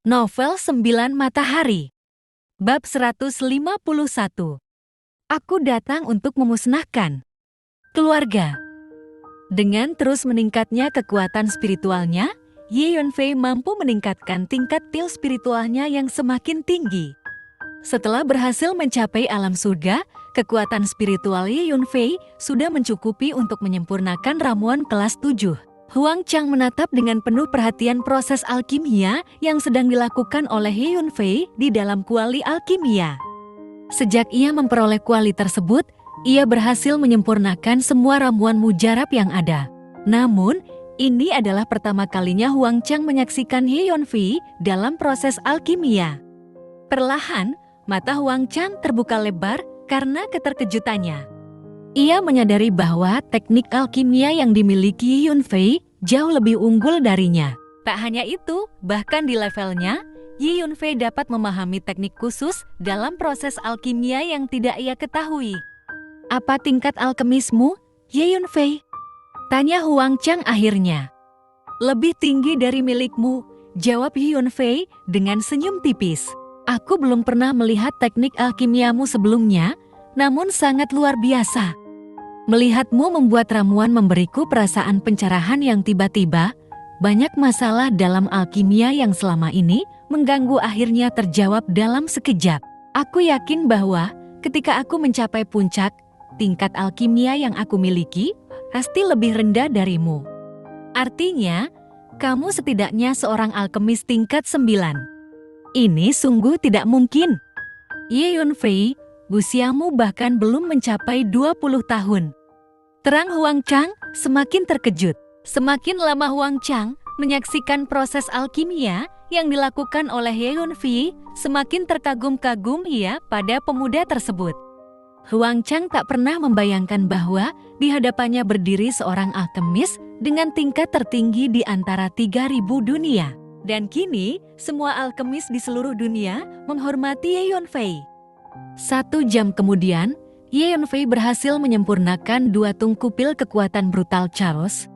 Novel 9 Matahari. Bab 151. Aku datang untuk memusnahkan keluarga. Dengan terus meningkatnya kekuatan spiritualnya, Ye Yunfei mampu meningkatkan tingkat til spiritualnya yang semakin tinggi. Setelah berhasil mencapai alam surga, kekuatan spiritual Ye Yunfei sudah mencukupi untuk menyempurnakan ramuan kelas 7. Huang Chang menatap dengan penuh perhatian proses alkimia yang sedang dilakukan oleh Ye Yunfei di dalam kuali alkimia. Sejak ia memperoleh kuali tersebut, ia berhasil menyempurnakan semua ramuan mujarab yang ada. Namun, ini adalah pertama kalinya Huang Chang menyaksikan Ye Yunfei dalam proses alkimia. Perlahan, mata Huang Chang terbuka lebar karena keterkejutannya. Ia menyadari bahwa teknik alkimia yang dimiliki Ye Yunfei jauh lebih unggul darinya. Tak hanya itu, bahkan di levelnya, Ye Yunfei dapat memahami teknik khusus dalam proses alkimia yang tidak ia ketahui. "Apa tingkat alkemismu, Ye Yunfei?" tanya Huang Chang akhirnya. "Lebih tinggi dari milikmu," jawab Ye Yunfei dengan senyum tipis. "Aku belum pernah melihat teknik alkimiamu sebelumnya, namun sangat luar biasa. Melihatmu membuat ramuan memberiku perasaan pencerahan yang tiba-tiba. Banyak masalah dalam alkimia yang selama ini mengganggu akhirnya terjawab dalam sekejap. Aku yakin bahwa ketika aku mencapai puncak, tingkat alkimia yang aku miliki pasti lebih rendah darimu. Artinya, kamu setidaknya seorang alkemis tingkat 9. Ini sungguh tidak mungkin. Ye Yunfei, usiamu bahkan belum mencapai 20 tahun. Terang Huang Chang semakin terkejut. Semakin lama Huang Chang menyaksikan proses alkimia yang dilakukan oleh Ye Yunfei, semakin terkagum-kagum ia pada pemuda tersebut. Huang Chang tak pernah membayangkan bahwa di hadapannya berdiri seorang alkemis dengan tingkat tertinggi di antara 3.000 dunia. Dan kini, semua alkemis di seluruh dunia menghormati Ye Yunfei. 1 jam kemudian, Ye Yunfei berhasil menyempurnakan 2 tungku pil kekuatan brutal Chaos.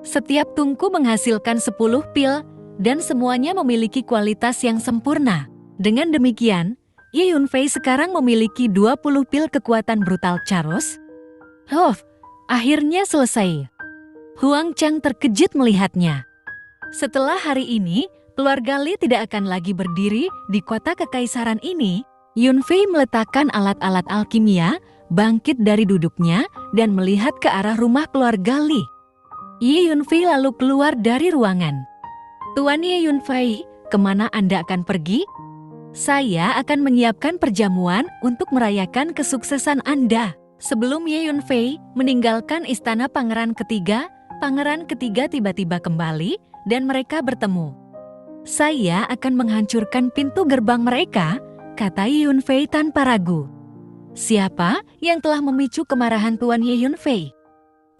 Setiap tungku menghasilkan 10 pil, dan semuanya memiliki kualitas yang sempurna. Dengan demikian, Ye Yunfei sekarang memiliki 20 pil kekuatan brutal Chaos. Akhirnya selesai. Huang Chang terkejut melihatnya. Setelah hari ini, keluarga Li tidak akan lagi berdiri di kota kekaisaran ini. Yunfei meletakkan alat-alat alkimia, bangkit dari duduknya, dan melihat ke arah rumah keluarga Li. Ye Yunfei lalu keluar dari ruangan. "Tuan Ye Yunfei, kemana Anda akan pergi?" "Saya akan menyiapkan perjamuan untuk merayakan kesuksesan Anda." Sebelum Ye Yunfei meninggalkan istana Pangeran Ketiga tiba-tiba kembali dan mereka bertemu. "Saya akan menghancurkan pintu gerbang mereka," kata Ye Yunfei tanpa ragu. "Siapa yang telah memicu kemarahan Tuan Ye Yunfei?"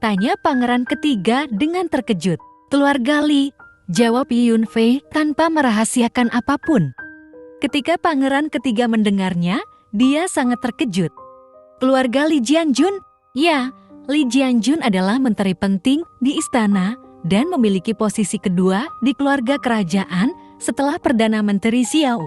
tanya Pangeran Ketiga dengan terkejut. "Keluarga Li," jawab Ye Yunfei tanpa merahasiakan apapun. Ketika Pangeran Ketiga mendengarnya, dia sangat terkejut. "Keluarga Li Jianjun?" "Ya, Li Jianjun adalah menteri penting di istana dan memiliki posisi kedua di keluarga kerajaan setelah Perdana Menteri Xiao.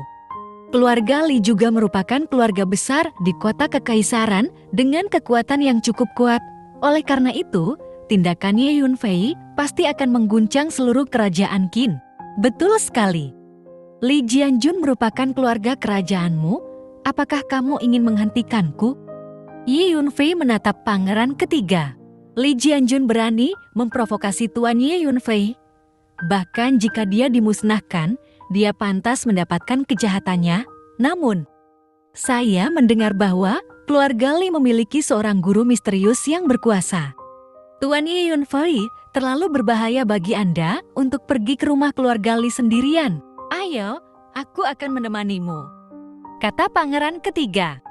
Keluarga Li juga merupakan keluarga besar di kota kekaisaran dengan kekuatan yang cukup kuat. Oleh karena itu, tindakan Ye Yunfei pasti akan mengguncang seluruh kerajaan Qin." "Betul sekali. Li Jianjun merupakan keluarga kerajaanmu. Apakah kamu ingin menghentikanku?" Ye Yunfei menatap Pangeran Ketiga. Li Jianjun berani memprovokasi Tuan Ye Yunfei. Bahkan jika dia dimusnahkan, dia pantas mendapatkan kejahatannya. Namun, saya mendengar bahwa keluarga Li memiliki seorang guru misterius yang berkuasa. Tuan Ye Yunfei, terlalu berbahaya bagi Anda untuk pergi ke rumah keluarga Li sendirian. "Ayo, aku akan menemanimu," kata Pangeran Ketiga.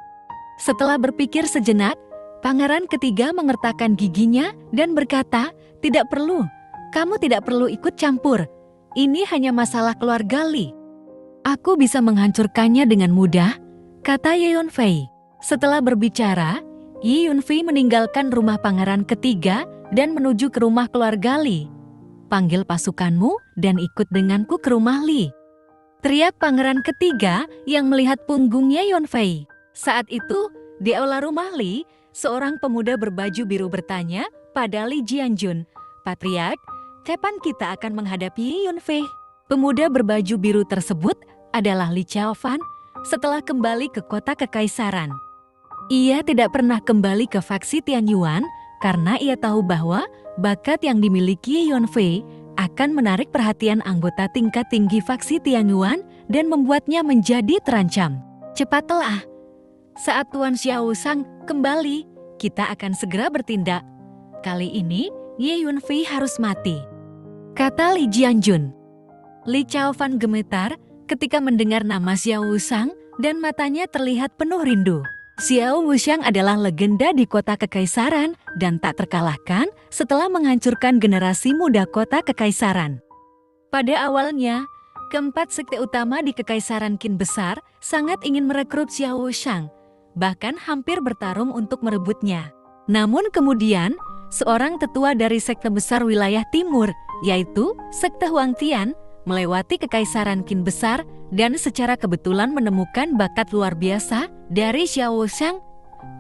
Setelah berpikir sejenak, Pangeran Ketiga mengertakkan giginya dan berkata, "Tidak perlu, kamu tidak perlu ikut campur. Ini hanya masalah keluarga Li. Aku bisa menghancurkannya dengan mudah," kata Ye Yunfei. Setelah berbicara, Ye Yunfei meninggalkan rumah Pangeran Ketiga dan menuju ke rumah keluarga Li. "Panggil pasukanmu dan ikut denganku ke rumah Li," teriak pangeran ketiga yang melihat punggungnya Yunfei. Saat itu, di aula rumah Li, seorang pemuda berbaju biru bertanya pada Li Jianjun, "Patriark, kapan kita akan menghadapi Yunfei?" Pemuda berbaju biru tersebut adalah Li Chaofan setelah kembali ke kota kekaisaran. Ia tidak pernah kembali ke faksi Tianyuan karena ia tahu bahwa bakat yang dimiliki Yunfei akan menarik perhatian anggota tingkat tinggi faksi Tianyuan dan membuatnya menjadi terancam. "Cepatlah, saat Tuan Xiao Shang kembali, kita akan segera bertindak. Kali ini, Ye Yunfei harus mati," kata Li Jianjun. Li Chaofan gemetar ketika mendengar nama Xiao Shang dan matanya terlihat penuh rindu. Xiao Wuxiang adalah legenda di kota kekaisaran dan tak terkalahkan setelah menghancurkan generasi muda kota kekaisaran. Pada awalnya, keempat sekte utama di kekaisaran Qin besar sangat ingin merekrut Xiao Wuxiang, bahkan hampir bertarung untuk merebutnya. Namun kemudian, seorang tetua dari sekte besar wilayah timur, yaitu sekte Huangtian, melewati kekaisaran Qin besar dan secara kebetulan menemukan bakat luar biasa dari Xiao Wuxiang.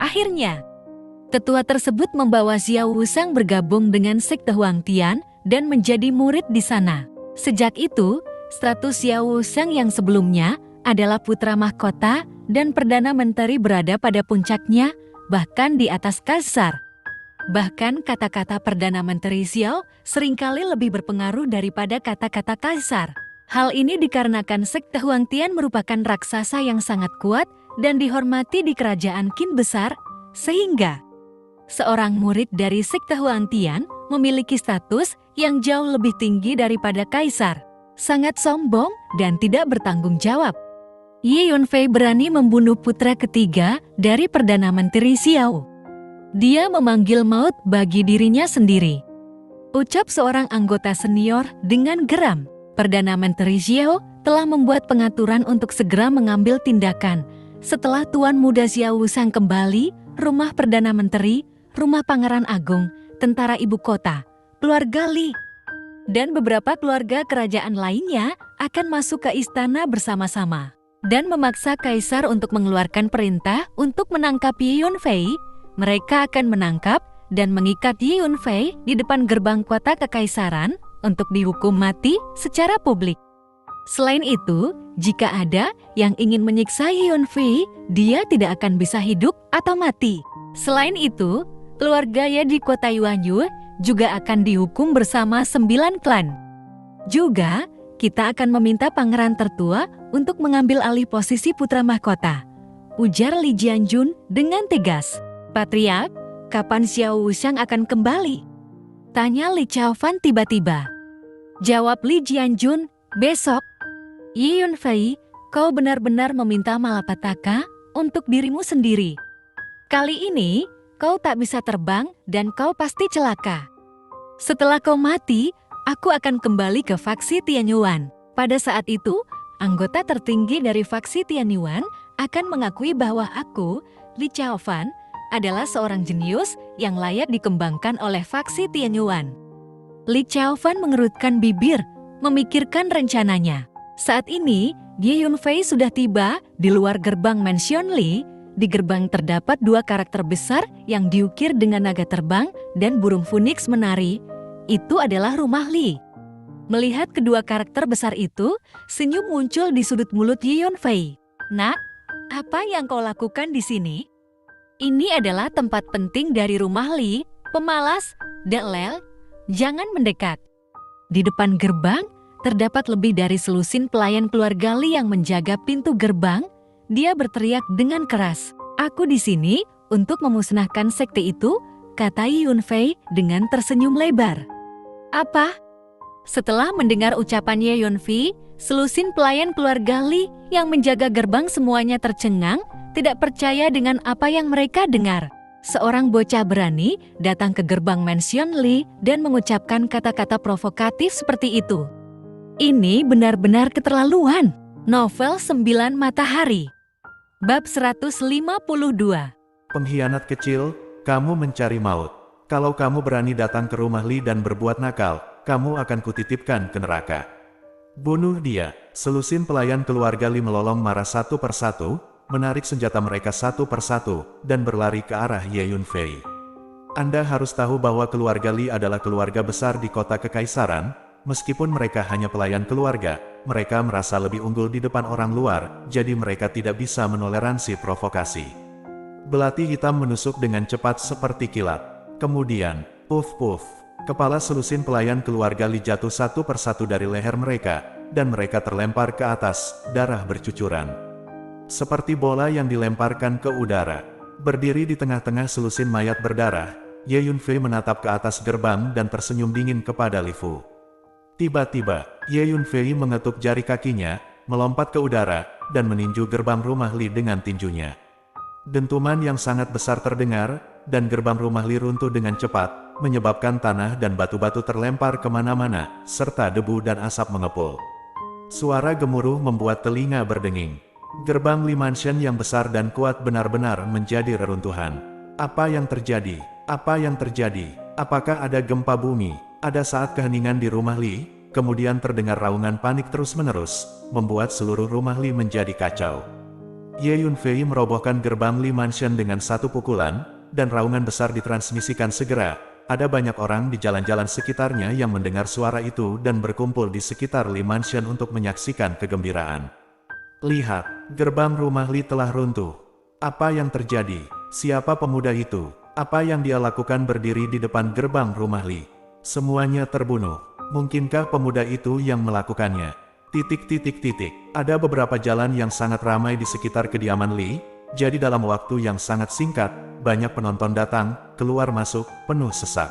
Akhirnya, tetua tersebut membawa Xiao Wuxiang bergabung dengan sekte Huangtian dan menjadi murid di sana. Sejak itu, status Xiao Wuxiang yang sebelumnya adalah putra mahkota dan perdana menteri berada pada puncaknya, bahkan di atas kaisar. Bahkan kata-kata Perdana Menteri Xiao seringkali lebih berpengaruh daripada kata-kata kaisar. Hal ini dikarenakan sekte Huangtian merupakan raksasa yang sangat kuat dan dihormati di kerajaan Qin besar, sehingga seorang murid dari sekte Huangtian memiliki status yang jauh lebih tinggi daripada kaisar. Sangat sombong dan tidak bertanggung jawab. Ye Yunfei berani membunuh putra ketiga dari Perdana Menteri Xiao. Dia memanggil maut bagi dirinya sendiri, ucap seorang anggota senior dengan geram. Perdana Menteri Xiao telah membuat pengaturan untuk segera mengambil tindakan. Setelah Tuan Muda Xiao Wuxiang kembali, rumah Perdana Menteri, rumah Pangeran Agung, tentara ibu kota, keluarga Li, dan beberapa keluarga kerajaan lainnya akan masuk ke istana bersama-sama dan memaksa kaisar untuk mengeluarkan perintah untuk menangkap Ye Yunfei. Mereka akan menangkap dan mengikat Ye Yunfei di depan gerbang kota kekaisaran untuk dihukum mati secara publik. Selain itu, jika ada yang ingin menyiksa Ye Yunfei, dia tidak akan bisa hidup atau mati. Selain itu, keluarga Ye di kota Yuanyu juga akan dihukum bersama 9 klan. Juga, kita akan meminta pangeran tertua untuk mengambil alih posisi putra mahkota, ujar Li Jianjun dengan tegas. "Patriark, kapan Xiao Wuxiang akan kembali?" tanya Li Chaofan tiba-tiba. Jawab Li Jianjun, "Besok." "Ye Yunfei, kau benar-benar meminta malapetaka untuk dirimu sendiri. Kali ini, kau tak bisa terbang dan kau pasti celaka. Setelah kau mati, aku akan kembali ke faksi Tianyuan. Pada saat itu, anggota tertinggi dari faksi Tianyuan akan mengakui bahwa aku, Li Chaofan, adalah seorang jenius yang layak dikembangkan oleh faksi Tianyuan." Li Chaofan mengerutkan bibir, memikirkan rencananya. Saat ini, Ye Yunfei sudah tiba di luar gerbang Mansion Li. Di gerbang terdapat 2 karakter besar yang diukir dengan naga terbang dan burung phoenix menari. Itu adalah rumah Li. Melihat kedua karakter besar itu, senyum muncul di sudut mulut Ye Yunfei. "Nak, apa yang kau lakukan di sini? Ini adalah tempat penting dari rumah Li, pemalas, Delel, jangan mendekat." Di depan gerbang, terdapat lebih dari selusin pelayan keluarga Li yang menjaga pintu gerbang. Dia berteriak dengan keras, "Aku di sini untuk memusnahkan sekte itu," kata Ye Yunfei dengan tersenyum lebar. "Apa?" Setelah mendengar ucapan Ye Yunfei, selusin pelayan keluarga Li yang menjaga gerbang semuanya tercengang, tidak percaya dengan apa yang mereka dengar. Seorang bocah berani datang ke gerbang Mansion Li dan mengucapkan kata-kata provokatif seperti itu. Ini benar-benar keterlaluan. Novel 9 Matahari. Bab 152. Pengkhianat kecil, kamu mencari maut. Kalau kamu berani datang ke rumah Li dan berbuat nakal, kamu akan kutitipkan ke neraka. Bunuh dia. Selusin pelayan keluarga Li melolong marah satu persatu, menarik senjata mereka satu persatu, dan berlari ke arah Ye Yunfei. Anda harus tahu bahwa keluarga Li adalah keluarga besar di kota kekaisaran. Meskipun mereka hanya pelayan keluarga, mereka merasa lebih unggul di depan orang luar, jadi mereka tidak bisa menoleransi provokasi. Belati hitam menusuk dengan cepat seperti kilat. Kemudian, puff-puff, kepala selusin pelayan keluarga Li jatuh satu persatu dari leher mereka, dan mereka terlempar ke atas, darah bercucuran. Seperti bola yang dilemparkan ke udara. Berdiri di tengah-tengah selusin mayat berdarah, Ye Yunfei menatap ke atas gerbang dan tersenyum dingin kepada Li Fu. Tiba-tiba, Ye Yunfei mengetuk jari kakinya, melompat ke udara, dan meninju gerbang rumah Li dengan tinjunya. Dentuman yang sangat besar terdengar, dan gerbang rumah Li runtuh dengan cepat, menyebabkan tanah dan batu-batu terlempar kemana-mana, serta debu dan asap mengepul. Suara gemuruh membuat telinga berdenging. Gerbang Li Mansion yang besar dan kuat benar-benar menjadi reruntuhan. Apa yang terjadi? Apa yang terjadi? Apakah ada gempa bumi? Ada saat keheningan di rumah Li, kemudian terdengar raungan panik terus-menerus, membuat seluruh rumah Li menjadi kacau. Ye Yunfei merobohkan gerbang Li Mansion dengan satu pukulan, dan raungan besar ditransmisikan segera. Ada banyak orang di jalan-jalan sekitarnya yang mendengar suara itu dan berkumpul di sekitar Li Mansion untuk menyaksikan kegembiraan. Lihat, gerbang rumah Li telah runtuh. Apa yang terjadi? Siapa pemuda itu? Apa yang dia lakukan berdiri di depan gerbang rumah Li? Semuanya terbunuh. Mungkinkah pemuda itu yang melakukannya? Ada beberapa jalan yang sangat ramai di sekitar kediaman Li, jadi dalam waktu yang sangat singkat, banyak penonton datang, keluar masuk, penuh sesak.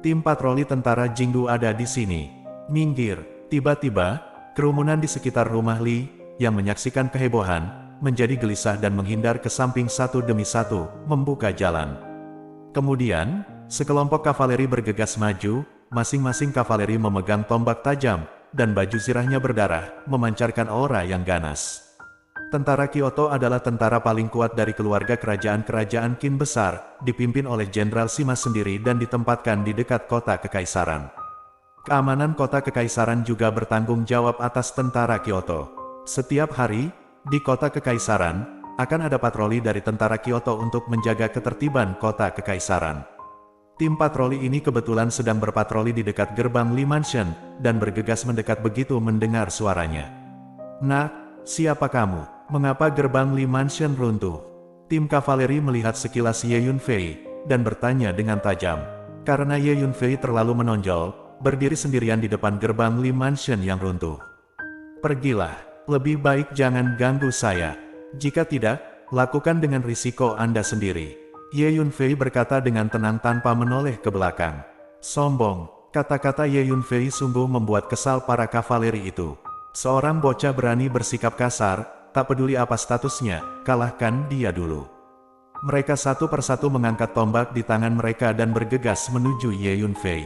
Tim patroli tentara Jingdu ada di sini. Minggir. Tiba-tiba, kerumunan di sekitar rumah Li, yang menyaksikan kehebohan, menjadi gelisah dan menghindar ke samping satu demi satu, membuka jalan. Kemudian, sekelompok kavaleri bergegas maju, masing-masing kavaleri memegang tombak tajam, dan baju zirahnya berdarah, memancarkan aura yang ganas. Tentara Kyoto adalah tentara paling kuat dari keluarga kerajaan-kerajaan Qin besar, dipimpin oleh Jenderal Sima sendiri dan ditempatkan di dekat kota kekaisaran. Keamanan kota kekaisaran juga bertanggung jawab atas tentara Kyoto. Setiap hari, di kota kekaisaran, akan ada patroli dari tentara Kyoto untuk menjaga ketertiban kota kekaisaran. Tim patroli ini kebetulan sedang berpatroli di dekat gerbang Li Mansion, dan bergegas mendekat begitu mendengar suaranya. Nah, siapa kamu? Mengapa gerbang Li Mansion runtuh? Tim kavaleri melihat sekilas Ye Yunfei, dan bertanya dengan tajam. Karena Ye Yunfei terlalu menonjol, berdiri sendirian di depan gerbang Li Mansion yang runtuh. Pergilah, lebih baik jangan ganggu saya. Jika tidak, lakukan dengan risiko Anda sendiri. Ye Yunfei berkata dengan tenang tanpa menoleh ke belakang. Sombong, kata-kata Ye Yunfei sungguh membuat kesal para kavaleri itu. Seorang bocah berani bersikap kasar, tak peduli apa statusnya, kalahkan dia dulu. Mereka satu persatu mengangkat tombak di tangan mereka dan bergegas menuju Ye Yunfei.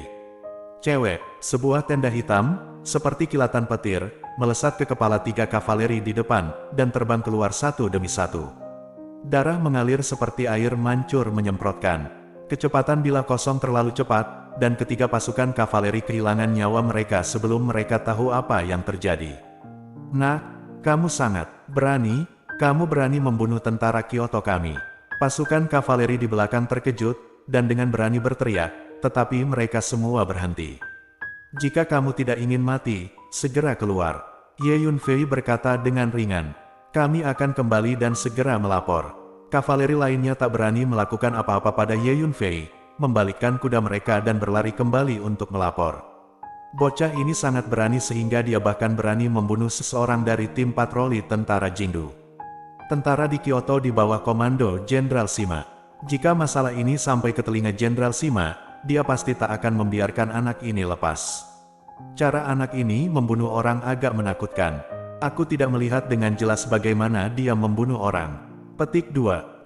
Cewek, sebuah tenda hitam, seperti kilatan petir, melesat ke kepala tiga kavaleri di depan, dan terbang keluar satu demi satu. Darah mengalir seperti air mancur menyemprotkan. Kecepatan bilah kosong terlalu cepat, dan ketiga pasukan kavaleri kehilangan nyawa mereka sebelum mereka tahu apa yang terjadi. Nah, kamu sangat berani, kamu berani membunuh tentara Kyoto kami. Pasukan kavaleri di belakang terkejut, dan dengan berani berteriak, tetapi mereka semua berhenti. Jika kamu tidak ingin mati, segera keluar. Ye Yunfei berkata dengan ringan. Kami akan kembali dan segera melapor. Kavaleri lainnya tak berani melakukan apa-apa pada Ye Yunfei, membalikkan kuda mereka dan berlari kembali untuk melapor. Bocah ini sangat berani sehingga dia bahkan berani membunuh seseorang dari tim patroli tentara Jingdu. Tentara di Kyoto di bawah komando Jenderal Sima. Jika masalah ini sampai ke telinga Jenderal Sima, dia pasti tak akan membiarkan anak ini lepas. Cara anak ini membunuh orang agak menakutkan. Aku tidak melihat dengan jelas bagaimana dia membunuh orang. Petik 2.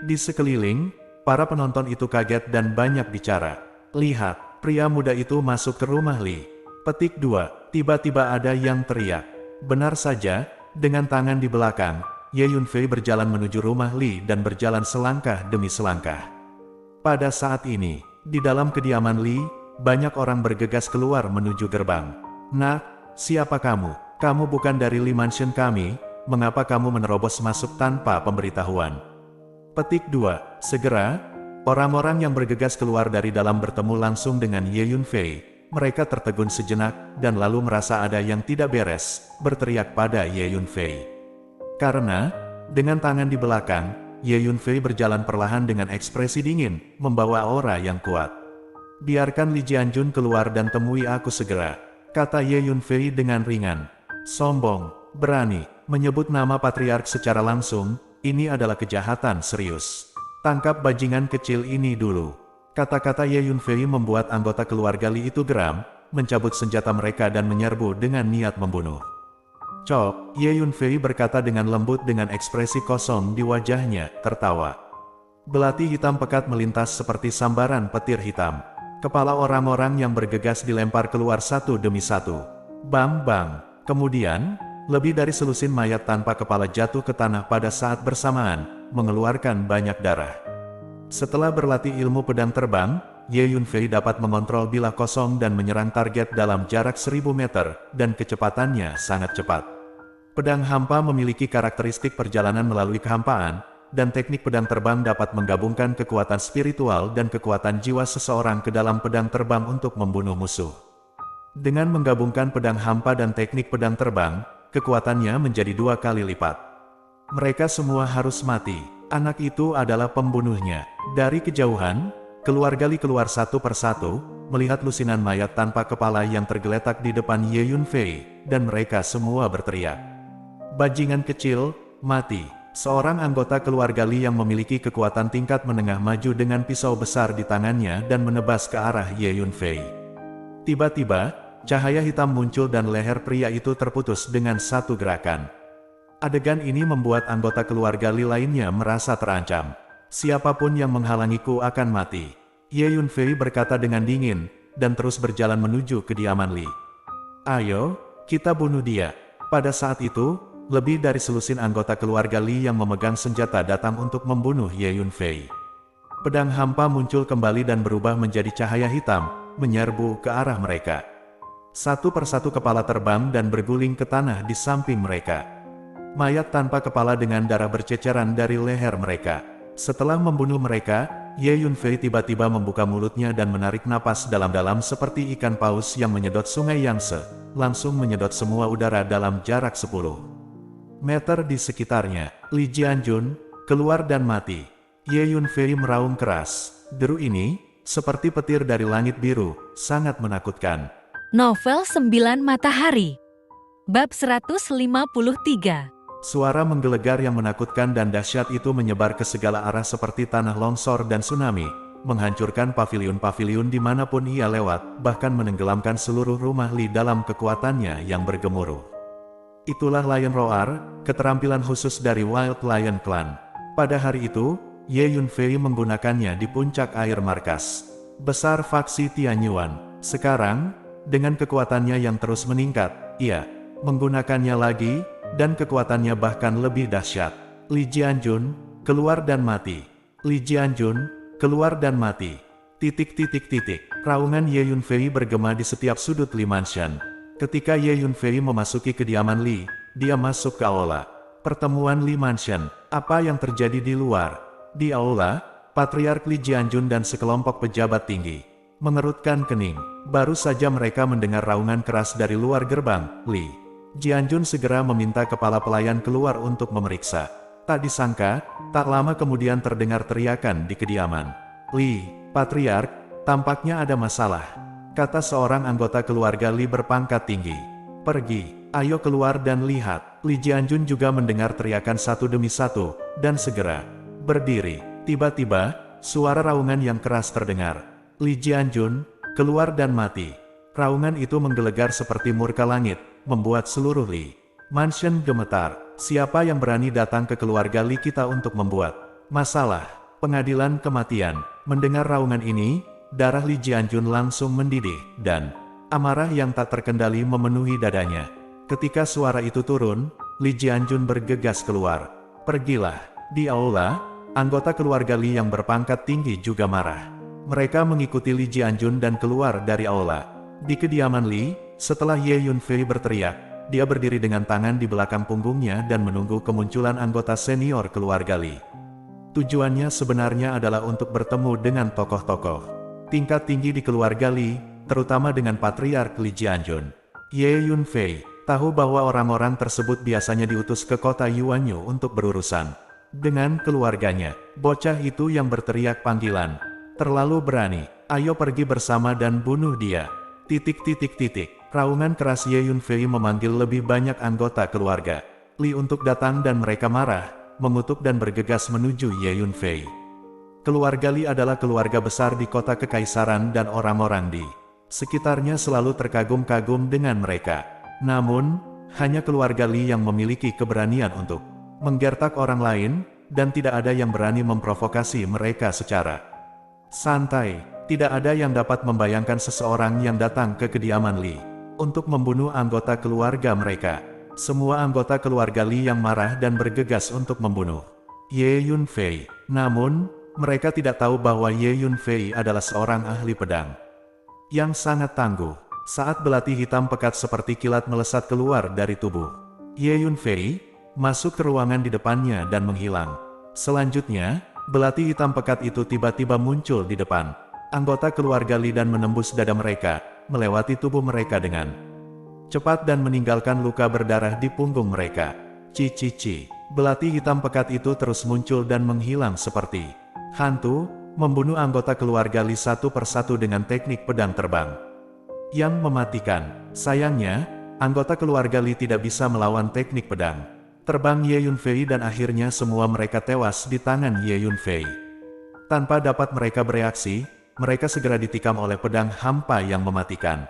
Di sekeliling, para penonton itu kaget dan banyak bicara. Lihat, pria muda itu masuk ke rumah Li. Petik 2. Tiba-tiba ada yang teriak. Benar saja, dengan tangan di belakang, Ye Yunfei berjalan menuju rumah Li dan berjalan selangkah demi selangkah. Pada saat ini, di dalam kediaman Li, banyak orang bergegas keluar menuju gerbang. Nah, siapa kamu? Kamu bukan dari Li Mansion kami, mengapa kamu menerobos masuk tanpa pemberitahuan? Petik 2. Segera, orang-orang yang bergegas keluar dari dalam bertemu langsung dengan Ye Yunfei. Mereka tertegun sejenak, dan lalu merasa ada yang tidak beres, berteriak pada Ye Yunfei. Karena, dengan tangan di belakang, Ye Yunfei berjalan perlahan dengan ekspresi dingin, membawa aura yang kuat. Biarkan Li Jianjun keluar dan temui aku segera, kata Ye Yunfei dengan ringan. Sombong, berani, menyebut nama patriark secara langsung, ini adalah kejahatan serius. Tangkap bajingan kecil ini dulu. Kata-kata Ye Yunfei membuat anggota keluarga Li itu geram, mencabut senjata mereka dan menyerbu dengan niat membunuh. Cok, Ye Yunfei berkata dengan lembut dengan ekspresi kosong di wajahnya, tertawa. Belati hitam pekat melintas seperti sambaran petir hitam. Kepala orang-orang yang bergegas dilempar keluar satu demi satu. Bang bang. Kemudian, lebih dari selusin mayat tanpa kepala jatuh ke tanah pada saat bersamaan, mengeluarkan banyak darah. Setelah berlatih ilmu pedang terbang, Ye Yunfei dapat mengontrol bilah kosong dan menyerang target dalam jarak 1000 meter, dan kecepatannya sangat cepat. Pedang hampa memiliki karakteristik perjalanan melalui kehampaan, dan teknik pedang terbang dapat menggabungkan kekuatan spiritual dan kekuatan jiwa seseorang ke dalam pedang terbang untuk membunuh musuh. Dengan menggabungkan pedang hampa dan teknik pedang terbang, kekuatannya menjadi 2 kali lipat. Mereka semua harus mati. Anak itu adalah pembunuhnya. Dari kejauhan, keluarga Li keluar satu persatu, melihat lusinan mayat tanpa kepala yang tergeletak di depan Ye Yunfei, dan mereka semua berteriak. Bajingan kecil, mati. Seorang anggota keluarga Li yang memiliki kekuatan tingkat menengah maju dengan pisau besar di tangannya dan menebas ke arah Ye Yunfei. Tiba-tiba, cahaya hitam muncul dan leher pria itu terputus dengan satu gerakan. Adegan ini membuat anggota keluarga Li lainnya merasa terancam. Siapapun yang menghalangiku akan mati. Ye Yunfei berkata dengan dingin, dan terus berjalan menuju kediaman Li. Ayo, kita bunuh dia. Pada saat itu, lebih dari selusin anggota keluarga Li yang memegang senjata datang untuk membunuh Ye Yunfei. Pedang hampa muncul kembali dan berubah menjadi cahaya hitam, menyerbu ke arah mereka. Satu persatu kepala terbang dan berguling ke tanah di samping mereka. Mayat tanpa kepala dengan darah berceceran dari leher mereka. Setelah membunuh mereka, Ye Yunfei tiba-tiba membuka mulutnya dan menarik napas dalam-dalam seperti ikan paus yang menyedot sungai Yangtze, langsung menyedot semua udara dalam jarak 10 meter di sekitarnya. Li Jianjun, keluar dan mati. Ye Yunfei meraung keras. Deru ini, seperti petir dari langit biru, sangat menakutkan. Novel 9 Matahari. Bab 153. Suara menggelegar yang menakutkan dan dahsyat itu menyebar ke segala arah seperti tanah longsor dan tsunami, menghancurkan paviliun-paviliun dimanapun ia lewat, bahkan menenggelamkan seluruh rumah Li dalam kekuatannya yang bergemuruh. Itulah Lion Roar, keterampilan khusus dari Wild Lion Clan. Pada hari itu, Ye Yunfei menggunakannya di puncak air markas besar faksi Tianyuan. Sekarang, dengan kekuatannya yang terus meningkat, ia menggunakannya lagi, dan kekuatannya bahkan lebih dahsyat. Li Jianjun, keluar dan mati. Li Jianjun, keluar dan mati. Raungan Ye Yunfei bergema di setiap sudut Li Mansion. Ketika Ye Yunfei memasuki kediaman Li, dia masuk ke aula. Pertemuan Li Mansion, apa yang terjadi di luar? Di aula, Patriark Li Jianjun dan sekelompok pejabat tinggi mengerutkan kening. Baru saja mereka mendengar raungan keras dari luar gerbang. Li Jianjun segera meminta kepala pelayan keluar untuk memeriksa. Tak disangka, tak lama kemudian terdengar teriakan di kediaman. Li, Patriark, tampaknya ada masalah, kata seorang anggota keluarga Li berpangkat tinggi. Pergi, ayo keluar dan lihat. Li Jianjun juga mendengar teriakan satu demi satu, dan segera berdiri. Tiba-tiba, suara raungan yang keras terdengar. Li Jianjun, keluar dan mati. Raungan itu menggelegar seperti murka langit, membuat seluruh Li Mansion gemetar. Siapa yang berani datang ke keluarga Li kita untuk membuat masalah? Pengadilan kematian. Mendengar raungan ini, darah Li Jianjun langsung mendidih, dan amarah yang tak terkendali memenuhi dadanya. Ketika suara itu turun, Li Jianjun bergegas keluar. Pergilah. Di aula, anggota keluarga Li yang berpangkat tinggi juga marah. Mereka mengikuti Li Jianjun dan keluar dari aula. Di kediaman Li, Setelah Ye Yunfei berteriak, dia berdiri dengan tangan di belakang punggungnya dan menunggu kemunculan anggota senior keluarga Li. Tujuannya sebenarnya adalah untuk bertemu dengan tokoh-tokoh tingkat tinggi di keluarga Li, terutama dengan Patriark Li Jianjun. Ye Yunfei tahu bahwa orang-orang tersebut biasanya diutus ke kota Yuanyu untuk berurusan dengan keluarganya. Bocah itu yang berteriak panggilan, "Terlalu berani, ayo pergi bersama dan bunuh dia." Raungan keras Ye Yunfei memanggil lebih banyak anggota keluarga Li untuk datang dan mereka marah, mengutuk dan bergegas menuju Ye Yunfei. Keluarga Li adalah keluarga besar di kota kekaisaran dan orang-orang di sekitarnya selalu terkagum-kagum dengan mereka. Namun, hanya keluarga Li yang memiliki keberanian untuk menggertak orang lain, dan tidak ada yang berani memprovokasi mereka secara santai. Tidak ada yang dapat membayangkan seseorang yang datang ke kediaman Li untuk membunuh anggota keluarga mereka. Semua anggota keluarga Li yang marah dan bergegas untuk membunuh Ye Yunfei. Namun, mereka tidak tahu bahwa Ye Yunfei adalah seorang ahli pedang yang sangat tangguh. Saat belati hitam pekat seperti kilat melesat keluar dari tubuh Ye Yunfei, masuk ke ruangan di depannya dan menghilang. Selanjutnya, belati hitam pekat itu tiba-tiba muncul di depan anggota keluarga Li dan menembus dada mereka, melewati tubuh mereka dengan cepat dan meninggalkan luka berdarah di punggung mereka. Belati hitam pekat itu terus muncul dan menghilang seperti hantu, membunuh anggota keluarga Li satu persatu dengan teknik pedang terbang yang mematikan. Sayangnya, anggota keluarga Li tidak bisa melawan teknik pedang terbang Ye Yunfei dan akhirnya semua mereka tewas di tangan Ye Yunfei. Tanpa dapat mereka bereaksi, mereka segera ditikam oleh pedang hampa yang mematikan.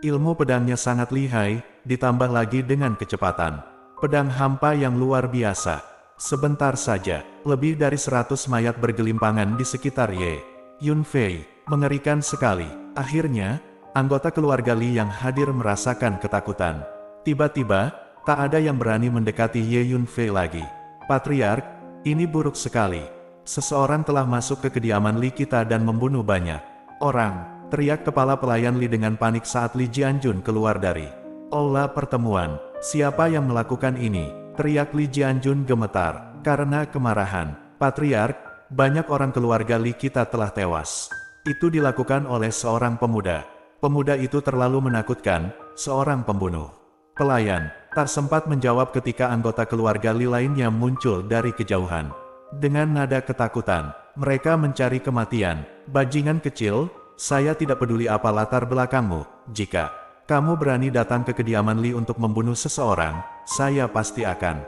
Ilmu pedangnya sangat lihai, ditambah lagi dengan kecepatan pedang hampa yang luar biasa. Sebentar saja, lebih dari 100 mayat bergelimpangan di sekitar Ye Yunfei. Mengerikan sekali. Akhirnya, anggota keluarga Li yang hadir merasakan ketakutan. Tiba-tiba, tak ada yang berani mendekati Ye Yunfei lagi. "Patriark, ini buruk sekali. Seseorang telah masuk ke kediaman Li kita dan membunuh banyak orang," teriak kepala pelayan Li dengan panik saat Li Jianjun keluar dari aula pertemuan. "Siapa yang melakukan ini?" teriak Li Jianjun gemetar karena kemarahan. "Patriark, banyak orang keluarga Li kita telah tewas. Itu dilakukan oleh seorang pemuda. Pemuda itu terlalu menakutkan, seorang pembunuh." Pelayan tak sempat menjawab ketika anggota keluarga Li lainnya muncul dari kejauhan. Dengan nada ketakutan, mereka mencari kematian. "Bajingan kecil, saya tidak peduli apa latar belakangmu. Jika kamu berani datang ke kediaman Li untuk membunuh seseorang, saya pasti akan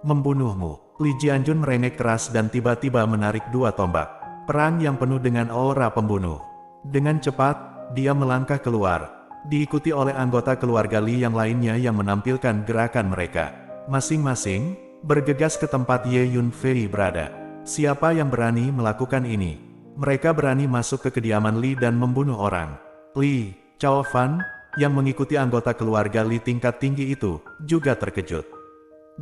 membunuhmu." Li Jianjun merengek keras dan tiba-tiba menarik dua tombak perang yang penuh dengan aura pembunuh. Dengan cepat, dia melangkah keluar, diikuti oleh anggota keluarga Li yang lainnya yang menampilkan gerakan mereka masing-masing, bergegas ke tempat Ye Yunfei berada. Siapa yang berani melakukan ini? Mereka berani masuk ke kediaman Li dan membunuh orang. Li Chaofan, yang mengikuti anggota keluarga Li tingkat tinggi itu, juga terkejut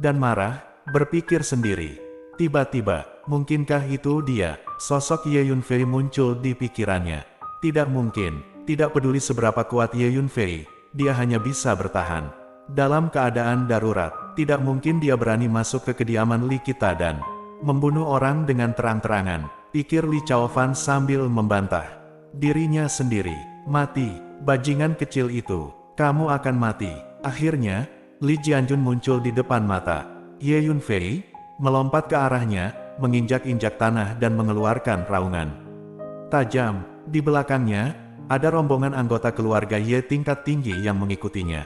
dan marah, berpikir sendiri. Tiba-tiba, mungkinkah itu dia? Sosok Ye Yunfei muncul di pikirannya. Tidak mungkin, tidak peduli seberapa kuat Ye Yunfei, dia hanya bisa bertahan dalam keadaan darurat. Tidak mungkin dia berani masuk ke kediaman Li kita dan membunuh orang dengan terang-terangan, pikir Li Chaofan sambil membantah dirinya sendiri. "Mati, bajingan kecil itu, kamu akan mati." Akhirnya, Li Jianjun muncul di depan mata Ye Yunfei, melompat ke arahnya, menginjak-injak tanah dan mengeluarkan raungan tajam. Di belakangnya, ada rombongan anggota keluarga Ye tingkat tinggi yang mengikutinya.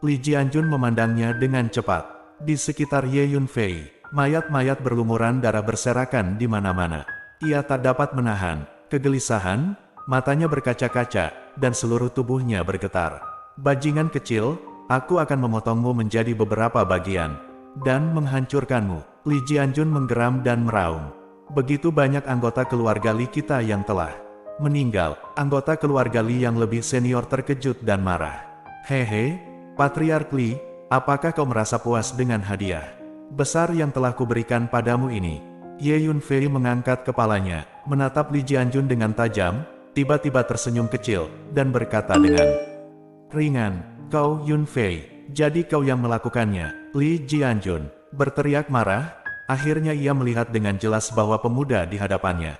Li Jianjun memandangnya dengan cepat. Di sekitar Ye Yunfei, mayat-mayat berlumuran darah berserakan di mana-mana. Ia tak dapat menahan kegelisahan, matanya berkaca-kaca, dan seluruh tubuhnya bergetar. "Bajingan kecil, aku akan memotongmu menjadi beberapa bagian dan menghancurkanmu." Li Jianjun menggeram dan meraung. "Begitu banyak anggota keluarga Li kita yang telah meninggal." Anggota keluarga Li yang lebih senior terkejut dan marah. "Hehe, Patriark Li, apakah kau merasa puas dengan hadiah besar yang telah kuberikan padamu ini?" Ye Yunfei mengangkat kepalanya, menatap Li Jianjun dengan tajam, tiba-tiba tersenyum kecil, dan berkata dengan Ringan, kau Yun Fei, jadi kau yang melakukannya, Li Jianjun berteriak marah. Akhirnya ia melihat dengan jelas bahwa pemuda di hadapannya